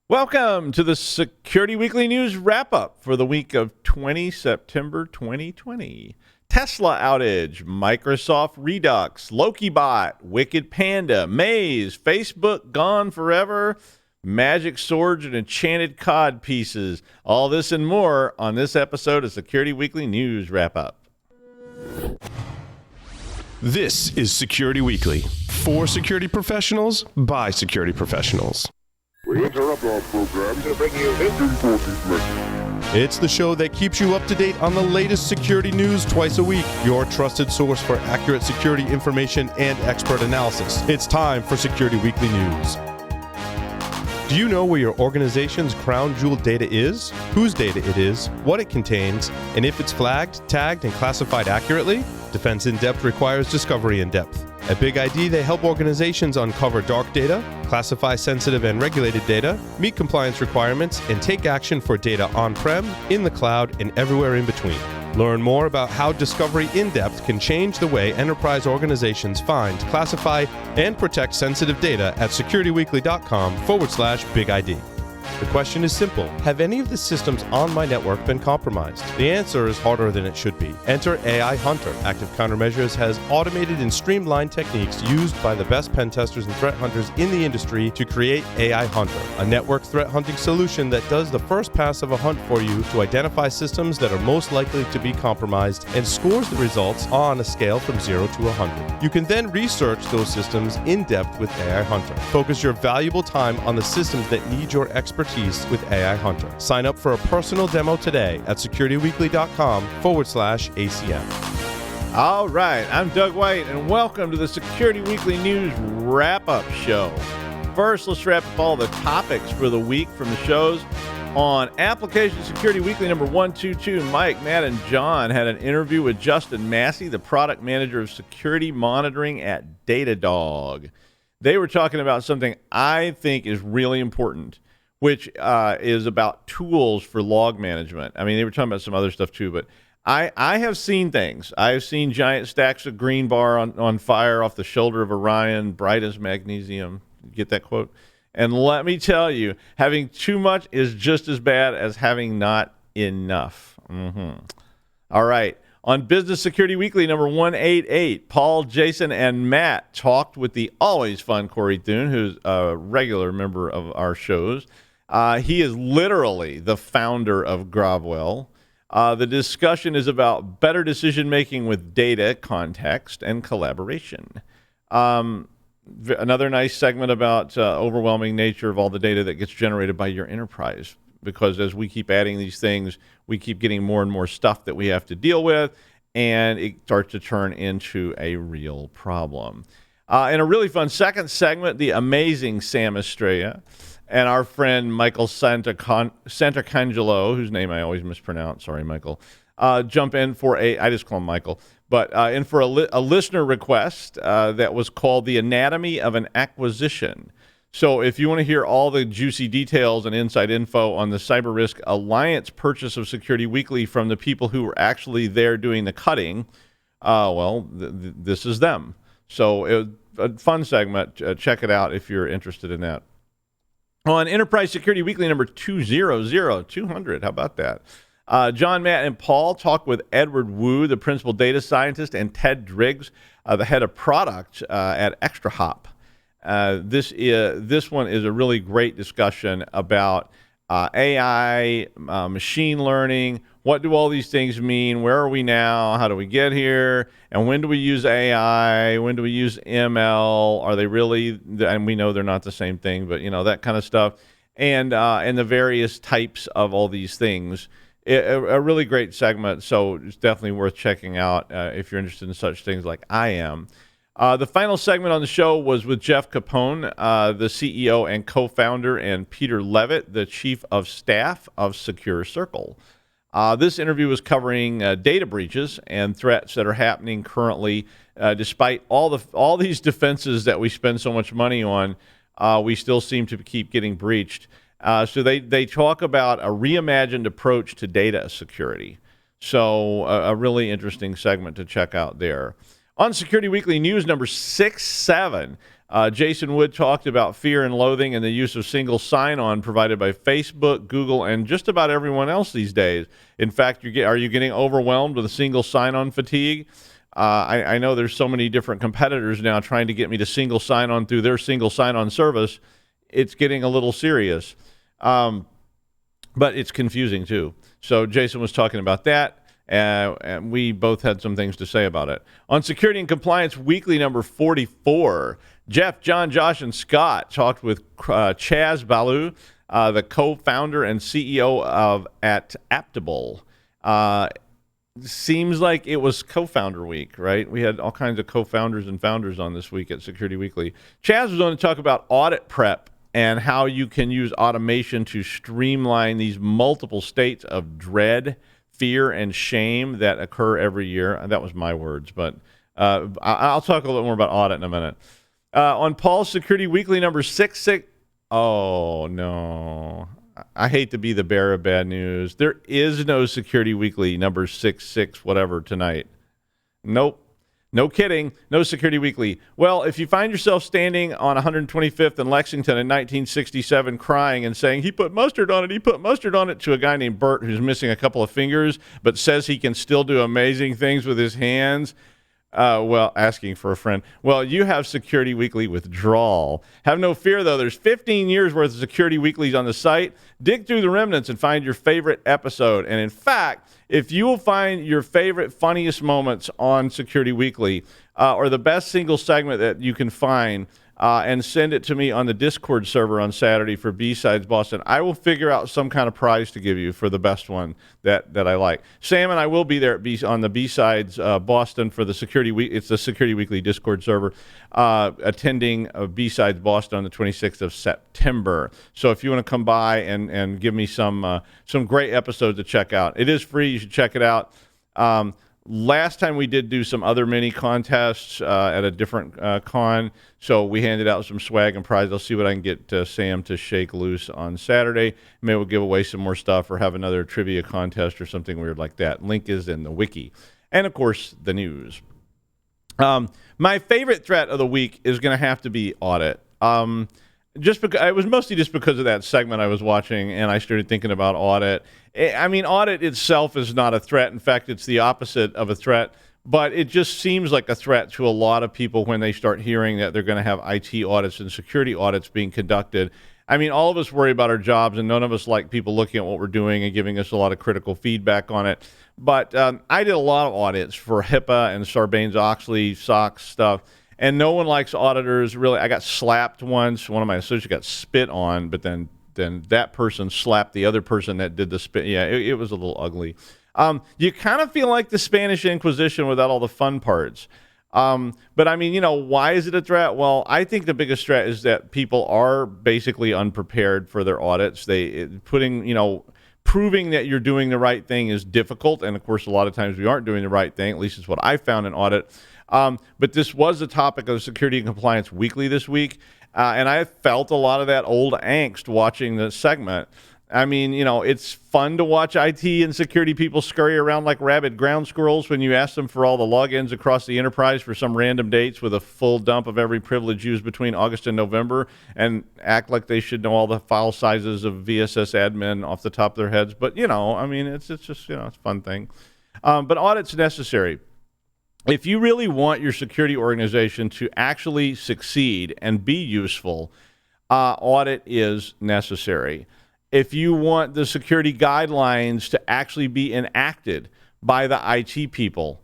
Welcome to the Security Weekly News Wrap-Up for the week of September 2020. Tesla outage, Microsoft Redux, Loki Bot, Wicked Panda, Maze, Facebook gone forever, magic swords and enchanted cod pieces. All this and more on this episode of Security Weekly News Wrap-Up. This is Security Weekly, for security professionals, by security professionals. We interrupt our program to bring you this important message. It's the show that keeps you up to date on the latest security news twice a week, your trusted source for accurate security information and expert analysis. It's time for Security Weekly News. Do you know where your organization's crown jewel data is, whose data it is, what it contains, and if it's flagged, tagged, and classified accurately? Defense in Depth requires discovery in depth. At Big ID, they help organizations uncover dark data, classify sensitive and regulated data, meet compliance requirements, and take action for data on-prem, in the cloud, and everywhere in between. Learn more about how Discovery in Depth can change the way enterprise organizations find, classify, and protect sensitive data at securityweekly.com/Big ID. The question is simple. Have any of the systems on my network been compromised? The answer is harder than it should be. Enter AI Hunter. Active Countermeasures has automated and streamlined techniques used by the best pen testers and threat hunters in the industry to create AI Hunter, a network threat hunting solution that does the first pass of a hunt for you to identify systems that are most likely to be compromised and scores the results on a scale from 0 to 100. You can then research those systems in depth with AI Hunter. Focus your valuable time on the systems that need your expertise with AI Hunter. Sign up for a personal demo today at securityweekly.com/ACM. All right, I'm Doug White, and welcome to the Security Weekly News Wrap-Up Show. First, let's wrap up all the topics for the week from the shows. On Application Security Weekly number 122, Mike, Matt, and John had an interview with Justin Massey, the product manager of security monitoring at Datadog. They were talking about something I think is really important, which is about tools for log management. I mean, they were talking about some other stuff too, but I have seen things. I've seen giant stacks of green bar on fire off the shoulder of Orion, bright as magnesium. Get that quote? And let me tell you, having too much is just as bad as having not enough. All right. On Business Security Weekly number 188, Paul, Jason, and Matt talked with the always fun Corey Thune, who's a regular member of our shows. He is literally the founder of Gravwell. The discussion is about better decision-making with data, context, and collaboration. Another nice segment about overwhelming nature of all the data that gets generated by your enterprise. Because as we keep adding these things, we keep getting more and more stuff that we have to deal with, and it starts to turn into a real problem. In a really fun second segment, the amazing Sam Estrella and our friend Michael Santacangelo, whose name I always mispronounce, sorry, Michael, jump in for I just call him Michael, but in for a listener request that was called The Anatomy of an Acquisition. So if you want to hear all the juicy details and inside info on the Cyber Risk Alliance purchase of Security Weekly from the people who were actually there doing the cutting, this is them. So it was a fun segment. Check it out if you're interested in that. On Enterprise Security Weekly number 200, how about that? John, Matt, and Paul talk with Edward Wu, the principal data scientist, and Ted Driggs, the head of product at ExtraHop. This one is a really great discussion about AI, machine learning. What do all these things mean? Where are we now? How do we get here? And when do we use AI? When do we use ML? Are they really? And we know they're not the same thing, but that kind of stuff. And the various types of all these things. A really great segment. So it's definitely worth checking out if you're interested in such things like I am. The final segment on the show was with Jeff Capone, the CEO and co-founder, and Peter Levitt, the chief of staff of Secure Circle. This interview was covering data breaches and threats that are happening currently. Despite all these defenses that we spend so much money on, we still seem to keep getting breached. So they talk about a reimagined approach to data security. So a really interesting segment to check out there. On Security Weekly News number 67, Jason Wood talked about fear and loathing and the use of single sign-on provided by Facebook, Google, and just about everyone else these days. In fact, are you getting overwhelmed with a single sign-on fatigue? I know there's so many different competitors now trying to get me to single sign-on through their single sign-on service. It's getting a little serious, but it's confusing too. So Jason was talking about that. And we both had some things to say about it. On Security and Compliance Weekly number 44, Jeff, John, Josh, and Scott talked with Chaz Baloo, the co-founder and CEO at Aptable. Seems like it was co-founder week, right? We had all kinds of co-founders and founders on this week at Security Weekly. Chaz was going to talk about audit prep and how you can use automation to streamline these multiple states of dread, fear, and shame that occur every year. That was my words, but I'll talk a little more about audit in a minute. On Paul's Security Weekly number 66, oh no, I hate to be the bearer of bad news. There is no Security Weekly number 66 whatever tonight. Nope. No kidding. No Security Weekly. Well, if you find yourself standing on 125th and Lexington in 1967 crying and saying, he put mustard on it to a guy named Bert who's missing a couple of fingers but says he can still do amazing things with his hands, asking for a friend. Well, you have Security Weekly withdrawal. Have no fear, though. There's 15 years worth of Security Weeklies on the site. Dig through the remnants and find your favorite episode. And in fact, if you will find your favorite, funniest moments on Security Weekly or the best single segment that you can find and send it to me on the Discord server on Saturday for B-Sides Boston, I will figure out some kind of prize to give you for the best one that I like. Sam and I will be there on the B-Sides Boston for the Security Week. It's the Security Weekly Discord server, attending B-Sides Boston on the 26th of September. So if you want to come by and give me some great episodes to check out. It is free. You should check it out. Last time we did do some other mini contests at a different con, so we handed out some swag and prizes. I'll see what I can get Sam to shake loose on Saturday. Maybe we'll give away some more stuff or have another trivia contest or something weird like that. Link is in the wiki. And, of course, the news. My favorite threat of the week is going to have to be audit. Just because it was mostly just because of that segment I was watching, and I started thinking about audit. I mean, audit itself is not a threat. In fact, it's the opposite of a threat. But it just seems like a threat to a lot of people when they start hearing that they're going to have IT audits and security audits being conducted. I mean, all of us worry about our jobs, and none of us like people looking at what we're doing and giving us a lot of critical feedback on it. But I did a lot of audits for HIPAA and Sarbanes-Oxley, SOX stuff. And no one likes auditors, really. I got slapped once. One of my associates got spit on, but then that person slapped the other person that did the spit. Yeah, it was a little ugly. You kind of feel like the Spanish Inquisition without all the fun parts. But, I mean, why is it a threat? Well, I think the biggest threat is that people are basically unprepared for their audits. Proving that you're doing the right thing is difficult. And, of course, a lot of times we aren't doing the right thing. At least it's what I found in audit. But this was the topic of Security and Compliance Weekly this week, and I felt a lot of that old angst watching the segment. I mean, it's fun to watch IT and security people scurry around like rabid ground squirrels when you ask them for all the logins across the enterprise for some random dates with a full dump of every privilege used between August and November and act like they should know all the file sizes of VSS admin off the top of their heads. But, I mean, it's just, it's a fun thing. But audit's necessary. If you really want your security organization to actually succeed and be useful, audit is necessary. If you want the security guidelines to actually be enacted by the IT people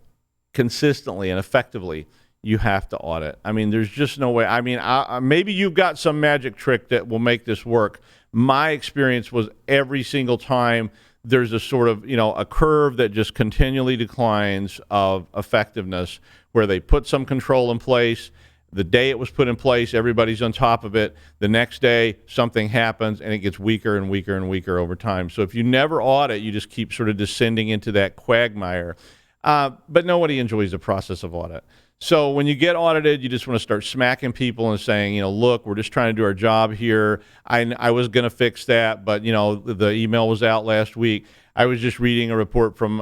consistently and effectively, you have to audit. I mean, there's just no way. I mean, maybe you've got some magic trick that will make this work. My experience was every single time there's a sort of, a curve that just continually declines of effectiveness where they put some control in place. The day it was put in place, everybody's on top of it. The next day, something happens, and it gets weaker and weaker and weaker over time. So if you never audit, you just keep sort of descending into that quagmire. But nobody enjoys the process of audit. So when you get audited, you just want to start smacking people and saying, look, we're just trying to do our job here. I was going to fix that, but, the email was out last week. I was just reading a report from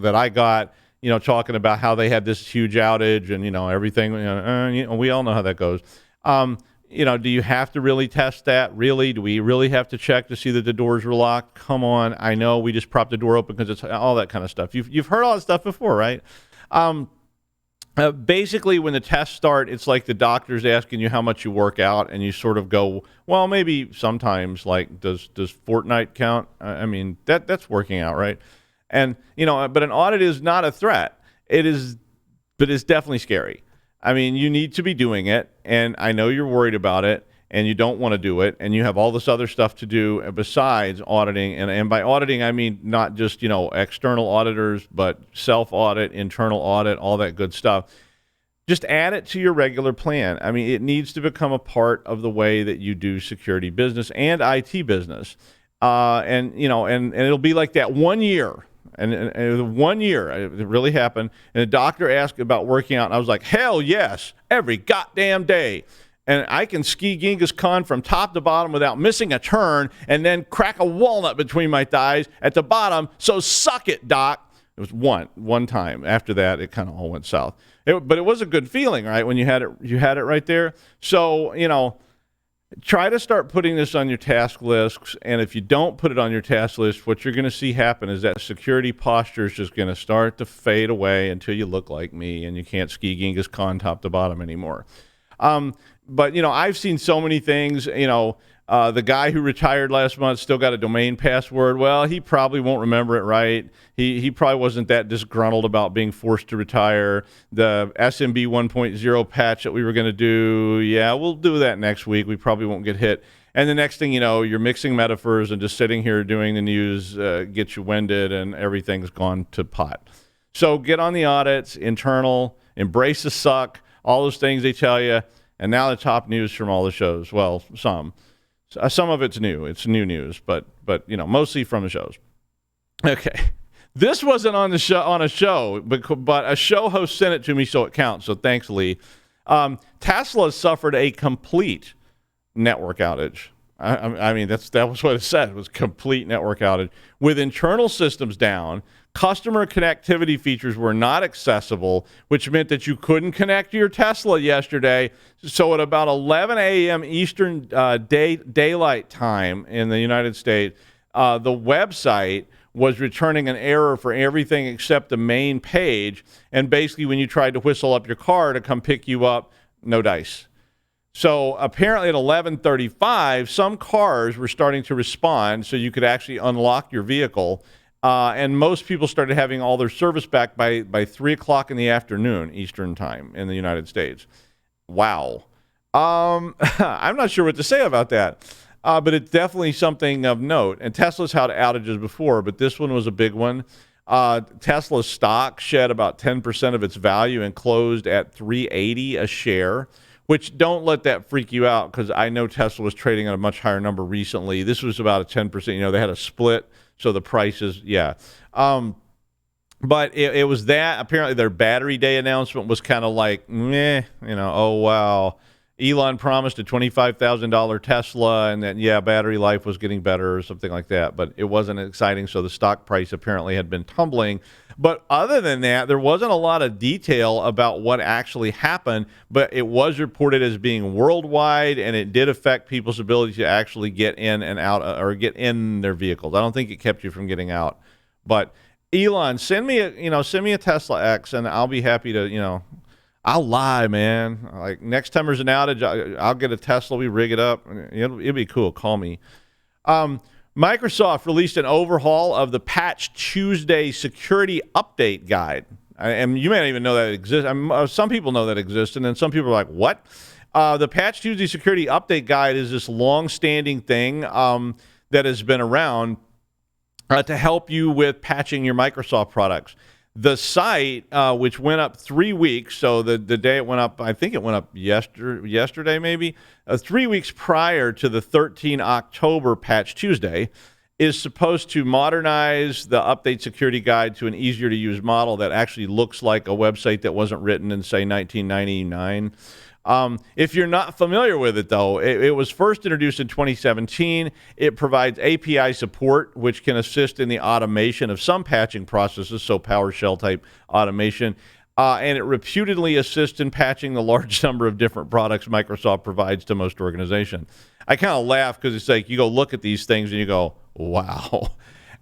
that I got. talking about how they had this huge outage and, everything. We all know how that goes. Do you have to really test that? Really? Do we really have to check to see that the doors were locked? Come on. I know we just propped the door open because it's all that kind of stuff. You've heard all that stuff before, right? Basically, when the tests start, it's like the doctor's asking you how much you work out, and you sort of go, well, maybe sometimes, like, does Fortnite count? I mean, that's working out, right? And, but an audit is not a threat. It is, but it's definitely scary. I mean, you need to be doing it, and I know you're worried about it, and you don't want to do it, and you have all this other stuff to do besides auditing. And by auditing, I mean not just, external auditors, but self-audit, internal audit, all that good stuff. Just add it to your regular plan. I mean, it needs to become a part of the way that you do security business and IT business. And it'll be like that 1 year. And 1 year, it really happened. And the doctor asked about working out, and I was like, hell yes, every goddamn day. And I can ski Genghis Khan from top to bottom without missing a turn and then crack a walnut between my thighs at the bottom. So suck it, doc. It was one time. After that, it kind of all went south. But it was a good feeling, right, when you had it right there. So, try to start putting this on your task lists, and if you don't put it on your task list, what you're going to see happen is that security posture is just going to start to fade away until you look like me and you can't ski Genghis Khan top to bottom anymore. But, I've seen so many things, the guy who retired last month still got a domain password. Well, he probably won't remember it right. He probably wasn't that disgruntled about being forced to retire. The SMB 1.0 patch that we were going to do, yeah, we'll do that next week. We probably won't get hit. And the next thing you know, you're mixing metaphors and just sitting here doing the news gets you winded and everything's gone to pot. So get on the audits, internal, embrace the suck, all those things they tell you. And now the top news from all the shows. Well, some of it's new. It's new news, but mostly from the shows. Okay, this wasn't on a show, but a show host sent it to me, so it counts. So thanks, Lee. Tesla suffered a complete network outage. I mean, that was what it said. It was complete network outage with internal systems down. Customer connectivity features were not accessible, which meant that you couldn't connect to your Tesla yesterday. So at about 11 a.m. Eastern daylight time in the United States, the website was returning an error for everything except the main page. And basically, when you tried to whistle up your car to come pick you up, no dice. So apparently at 11:35, some cars were starting to respond so you could actually unlock your vehicle. And most people started having all their service back by 3 o'clock in the afternoon Eastern time in the United States. Wow. I'm not sure what to say about that, but it's definitely something of note. And Tesla's had outages before, but this one was a big one. Tesla's stock shed about 10% of its value and closed at $380 a share, which don't let that freak you out because I know Tesla was trading at a much higher number recently. This was about a 10%. They had a split. So the prices, yeah. But it was that. Apparently their battery day announcement was kind of like, meh, oh, wow. Elon promised a $25,000 Tesla and that, battery life was getting better or something like that. But it wasn't exciting, so the stock price apparently had been tumbling. But other than that, there wasn't a lot of detail about what actually happened, but it was reported as being worldwide, and it did affect people's ability to actually get in and out or get in their vehicles. I don't think it kept you from getting out. But Elon, send me a Tesla X, and I'll be happy to, I'll lie, man. Like next time there's an outage, I'll get a Tesla. We rig it up. It'll be cool. Call me. Microsoft released an overhaul of the Patch Tuesday security update guide. And you may not even know that it exists. Some people know that it exists, and then some people are like, what? The Patch Tuesday security update guide is this long-standing thing that has been around to help you with patching your Microsoft products. The site, which went up 3 weeks, so the day it went up, I think it went up yesterday maybe, 3 weeks prior to the 13 October Patch Tuesday, is supposed to modernize the update security guide to an easier-to-use model that actually looks like a website that wasn't written in, say, 1999. If you're not familiar with it, though, it was first introduced in 2017. It provides API support, which can assist in the automation of some patching processes, so PowerShell type automation. And it reputedly assists in patching the large number of different products Microsoft provides to most organizations. I kind of laugh because it's like you go look at these things and you go, wow.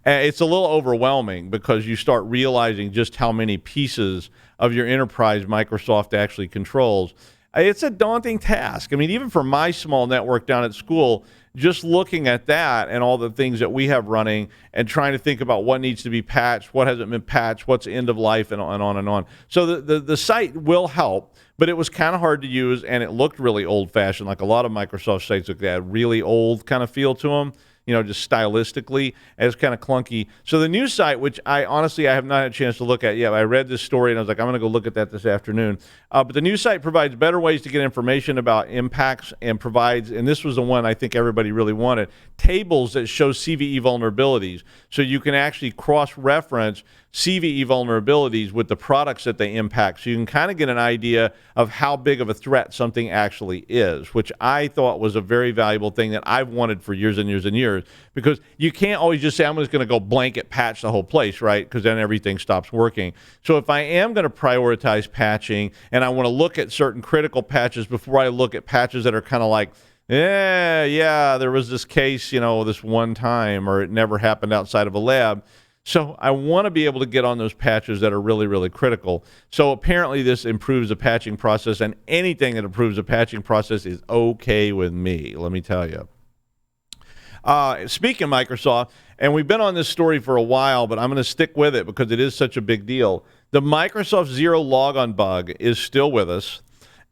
It's a little overwhelming because you start realizing just how many pieces of your enterprise Microsoft actually controls. It's a daunting task. I mean, even for my small network down at school, just looking at that and all the things that we have running and trying to think about what needs to be patched, what hasn't been patched, what's end of life, and on and on. So the site will help, but it was kind of hard to use, and it looked really old-fashioned, like a lot of Microsoft sites look that really old kind of feel to them. Just stylistically, it's kind of clunky. So the new site, which I have not had a chance to look at yet. I read this story and I was like, I'm going to go look at that this afternoon. But the new site provides better ways to get information about impacts and provides, and this was the one I think everybody really wanted, tables that show CVE vulnerabilities. So you can actually cross-reference CVE vulnerabilities with the products that they impact. So you can kind of get an idea of how big of a threat something actually is, which I thought was a very valuable thing that I've wanted for years and years and years, because you can't always just say, I'm just going to go blanket patch the whole place, right? Because then everything stops working. So if I am going to prioritize patching and I want to look at certain critical patches before I look at patches that are kind of like, yeah, there was this case, this one time, or it never happened outside of a lab. So I want to be able to get on those patches that are really, really critical. So apparently this improves the patching process, and anything that improves the patching process is okay with me, let me tell you. Speaking of Microsoft, and we've been on this story for a while, but I'm going to stick with it because it is such a big deal. The Microsoft Zero Logon bug is still with us.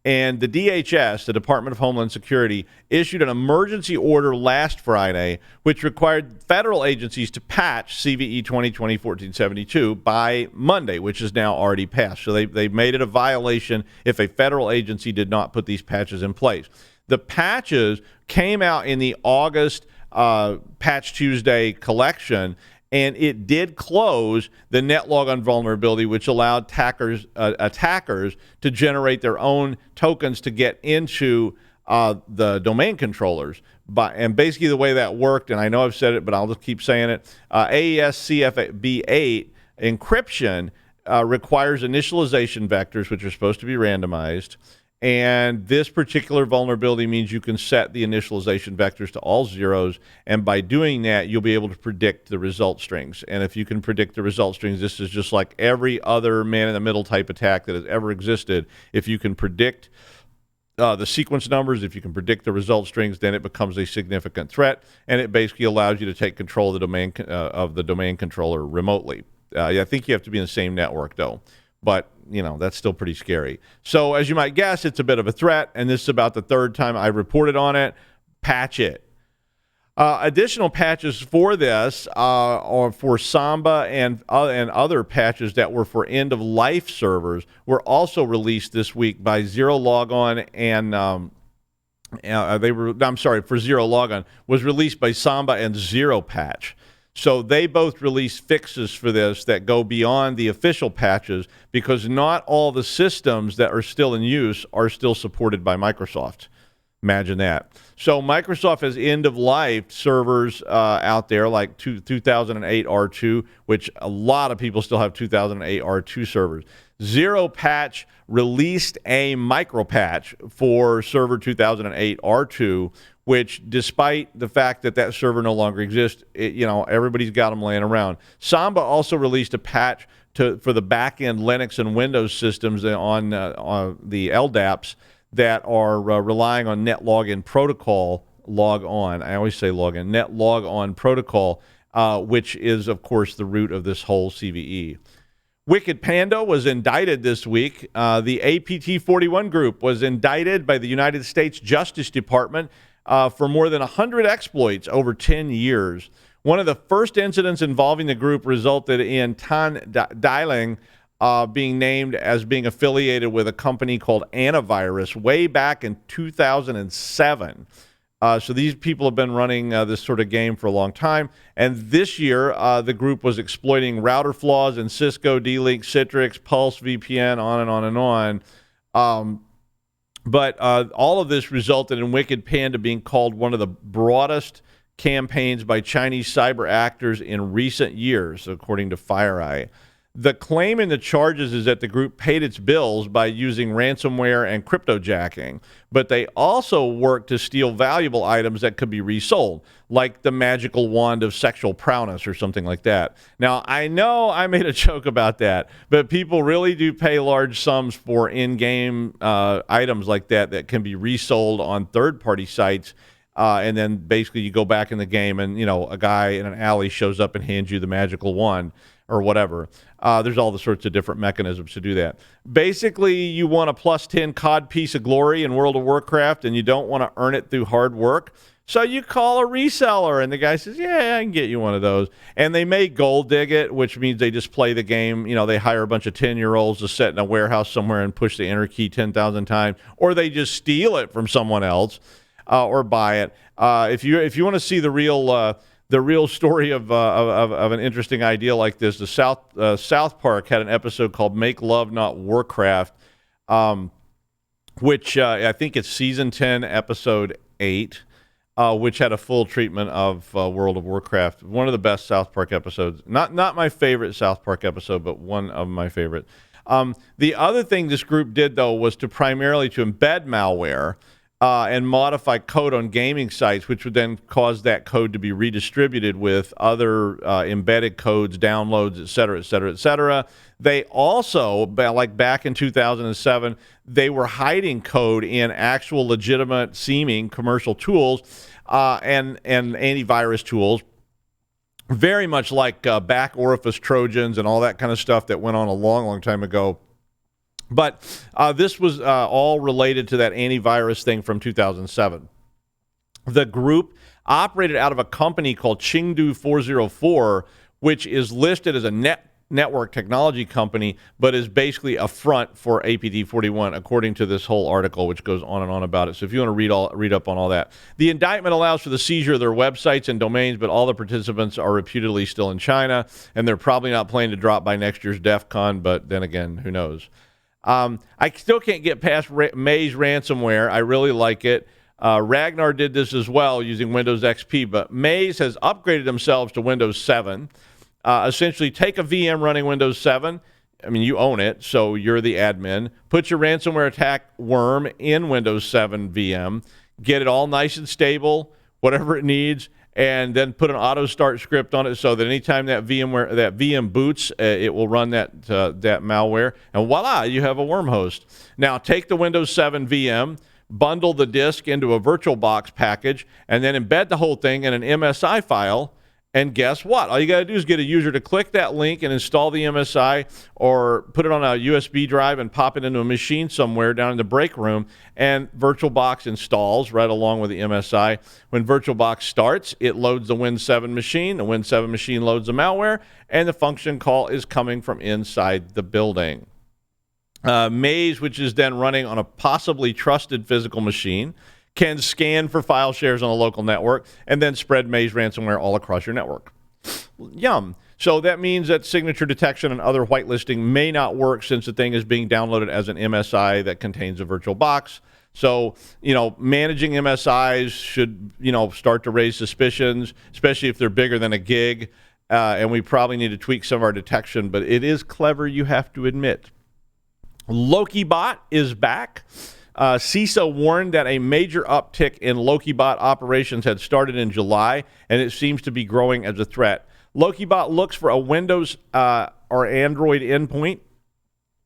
And the DHS, the Department of Homeland Security, issued an emergency order last Friday, which required federal agencies to patch CVE 2020-1472 by Monday, which is now already passed. So they made it a violation if a federal agency did not put these patches in place. The patches came out in the August Patch Tuesday collection, and it did close the NetLogon vulnerability, which allowed attackers to generate their own tokens to get into the domain controllers. And basically the way that worked, and I know I've said it, but I'll just keep saying it, AES-CFB8 encryption requires initialization vectors, which are supposed to be randomized. And this particular vulnerability means you can set the initialization vectors to all zeros, and by doing that, you'll be able to predict the result strings. And if you can predict the result strings, this is just like every other man-in-the-middle type attack that has ever existed. If you can predict the sequence numbers, if you can predict the result strings, then it becomes a significant threat, and it basically allows you to take control of the domain controller remotely. I think you have to be in the same network, though. But, that's still pretty scary. So as you might guess, it's a bit of a threat, and this is about the third time I reported on it. Patch it. Additional patches for this or for Samba and other patches that were for end-of-life servers were also released this week by Zero Logon and for Zero Logon was released by Samba and Zero Patch. So they both released fixes for this that go beyond the official patches, because not all the systems that are still in use are still supported by Microsoft. Imagine that. So Microsoft has end-of-life servers out there like 2008 R2, which a lot of people still have 2008 R2 servers. Zero Patch released a micro patch for server 2008 R2, which, despite the fact that server no longer exists, everybody's got them laying around. Samba also released a patch for the back-end Linux and Windows systems on the LDAPs that are relying on NetLogin protocol Logon. I always say login. NetLogon protocol, which is, of course, the root of this whole CVE. Wicked Panda was indicted this week. The APT41 group was indicted by the United States Justice Department for more than 100 exploits over 10 years. One of the first incidents involving the group resulted in Tan Dailing being named as being affiliated with a company called Antivirus way back in 2007. So these people have been running this sort of game for a long time. And this year, the group was exploiting router flaws in Cisco, D-Link, Citrix, Pulse VPN, on and on and on. But all of this resulted in Wicked Panda being called one of the broadest campaigns by Chinese cyber actors in recent years, according to FireEye. The claim in the charges is that the group paid its bills by using ransomware and cryptojacking, but they also worked to steal valuable items that could be resold, like the magical wand of sexual prowess or something like that. Now, I know I made a joke about that, but people really do pay large sums for in-game items like that can be resold on third-party sites. And then basically you go back in the game and, a guy in an alley shows up and hands you the magical wand or whatever. There's all the sorts of different mechanisms to do that. Basically, you want a plus 10 COD piece of glory in World of Warcraft, and you don't want to earn it through hard work. So you call a reseller, and the guy says, yeah, I can get you one of those. And they may gold dig it, which means they just play the game. They hire a bunch of 10-year-olds to sit in a warehouse somewhere and push the enter key 10,000 times, or they just steal it from someone else or buy it. If you want to see the real story of an interesting idea like this, the South Park had an episode called "Make Love Not Warcraft," which I think it's season 10, episode 8, which had a full treatment of World of Warcraft. One of the best South Park episodes. Not my favorite South Park episode, but one of my favorite. The other thing this group did, though, was primarily to embed malware and modify code on gaming sites, which would then cause that code to be redistributed with other embedded codes, downloads, et cetera, et cetera, et cetera. They also, like back in 2007, they were hiding code in actual legitimate seeming commercial tools and antivirus tools, very much like back orifice Trojans and all that kind of stuff that went on a long, long time ago. But this was all related to that antivirus thing from 2007. The group operated out of a company called Chengdu 404, which is listed as a network technology company, but is basically a front for APT41, according to this whole article, which goes on and on about it. So if you want to read up on all that. The indictment allows for the seizure of their websites and domains, but all the participants are reputedly still in China, and they're probably not planning to drop by next year's DEF CON, but then again, who knows? I still can't get past Maze ransomware. I really like it. Ragnar did this as well using Windows XP, but Maze has upgraded themselves to Windows 7. Essentially, take a VM running Windows 7. I mean, you own it, so you're the admin. Put your ransomware attack worm in Windows 7 VM. Get it all nice and stable, whatever it needs, and then put an auto start script on it so that anytime that VM boots, it will run that malware, and voila, you have a worm host. Now take the Windows 7 VM, bundle the disk into a VirtualBox package, and then embed the whole thing in an MSI file. And guess what? All you got to do is get a user to click that link and install the MSI, or put it on a USB drive and pop it into a machine somewhere down in the break room, and VirtualBox installs right along with the MSI. When VirtualBox starts, it loads the Win7 machine. The Win7 machine loads the malware, and the function call is coming from inside the building. Maze, which is then running on a possibly trusted physical machine, can scan for file shares on a local network and then spread Maze ransomware all across your network. Yum. So that means that signature detection and other whitelisting may not work since the thing is being downloaded as an MSI that contains a virtual box. So, managing MSIs should, start to raise suspicions, especially if they're bigger than a gig. And we probably need to tweak some of our detection, but it is clever, you have to admit. Lokibot is back. CISA warned that a major uptick in Lokibot operations had started in July, and it seems to be growing as a threat. Lokibot looks for a Windows or Android endpoint,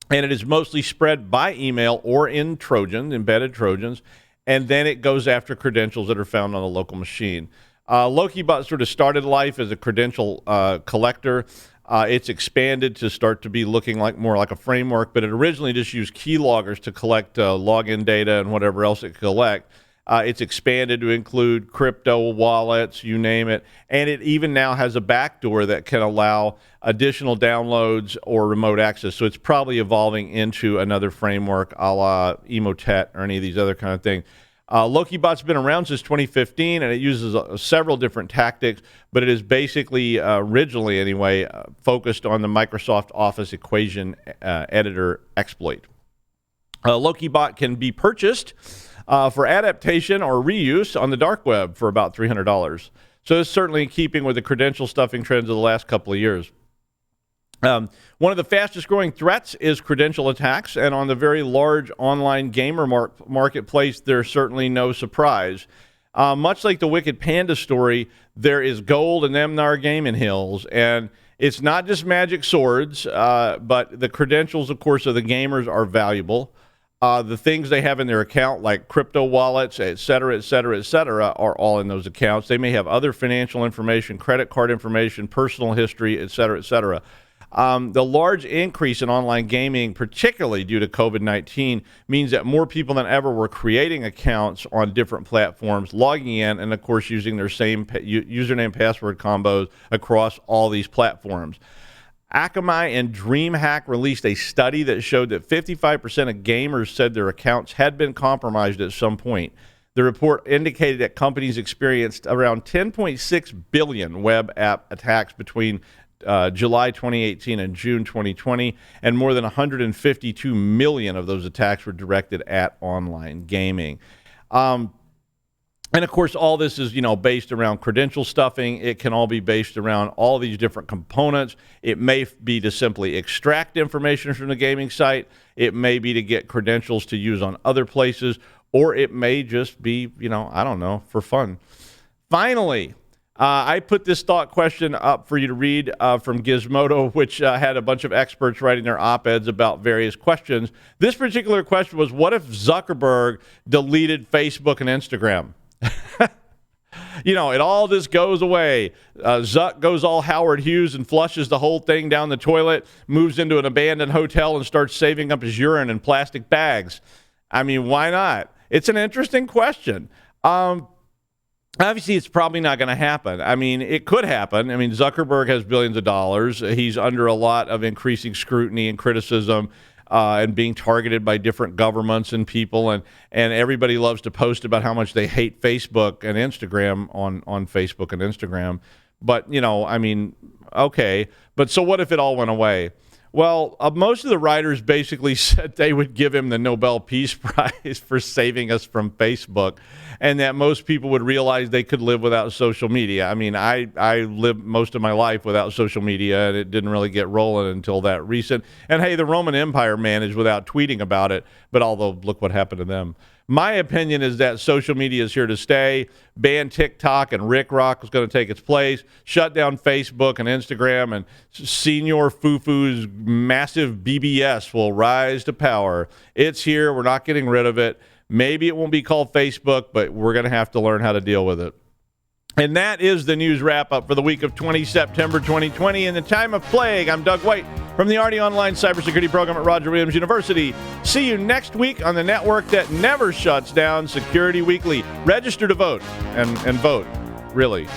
and it is mostly spread by email or in Trojans, embedded Trojans, and then it goes after credentials that are found on the local machine. Lokibot sort of started life as a credential collector. It's expanded to start to be looking more like a framework, but it originally just used keyloggers to collect login data and whatever else it could collect. It's expanded to include crypto wallets, you name it, and it even now has a backdoor that can allow additional downloads or remote access. So it's probably evolving into another framework a la Emotet or any of these other kind of things. Lokibot's been around since 2015, and it uses several different tactics, but it is basically, originally anyway, focused on the Microsoft Office equation editor exploit. Lokibot can be purchased for adaptation or reuse on the dark web for about $300. So it's certainly in keeping with the credential stuffing trends of the last couple of years. One of the fastest growing threats is credential attacks, and on the very large online gamer marketplace, there's certainly no surprise. Much like the Wicked Panda story, there is gold in them thar gaming hills, and it's not just magic swords, but the credentials, of course, of the gamers are valuable. The things they have in their account, like crypto wallets, et cetera, are all in those accounts. They may have other financial information, credit card information, personal history, et cetera. The large increase in online gaming, particularly due to COVID-19, means that more people than ever were creating accounts on different platforms, logging in, and of course using their same username password combos across all these platforms. Akamai and DreamHack released a study that showed that 55% of gamers said their accounts had been compromised at some point. The report indicated that companies experienced around 10.6 billion web app attacks between July 2018 and June 2020, and more than 152 million of those attacks were directed at online gaming. And of course, all this is, based around credential stuffing. It can all be based around all these different components. It may be to simply extract information from the gaming site. It may be to get credentials to use on other places, or it may just be, for fun. Finally, I put this thought question up for you to read from Gizmodo, which had a bunch of experts writing their op-eds about various questions. This particular question was, what if Zuckerberg deleted Facebook and Instagram? It all just goes away. Zuck goes all Howard Hughes and flushes the whole thing down the toilet, moves into an abandoned hotel and starts saving up his urine in plastic bags. I mean, why not? It's an interesting question. Obviously, it's probably not going to happen. I mean, it could happen. I mean, Zuckerberg has billions of dollars. He's under a lot of increasing scrutiny and criticism and being targeted by different governments and people. And everybody loves to post about how much they hate Facebook and Instagram on Facebook and Instagram. But, okay. But so what if it all went away? Well, most of the writers basically said they would give him the Nobel Peace Prize for saving us from Facebook, and that most people would realize they could live without social media. I mean, I lived most of my life without social media, and it didn't really get rolling until that recent. And hey, the Roman Empire managed without tweeting about it, but although look what happened to them. My opinion is that social media is here to stay. Ban TikTok and Rick Rock is going to take its place. Shut down Facebook and Instagram, and Senior Fufu's massive BBS will rise to power. It's here. We're not getting rid of it. Maybe it won't be called Facebook, but we're going to have to learn how to deal with it. And that is the news wrap-up for the week of 20 September 2020. In the time of plague, I'm Doug White from the RD Online Cybersecurity Program at Roger Williams University. See you next week on the network that never shuts down, Security Weekly. Register to vote and vote, really.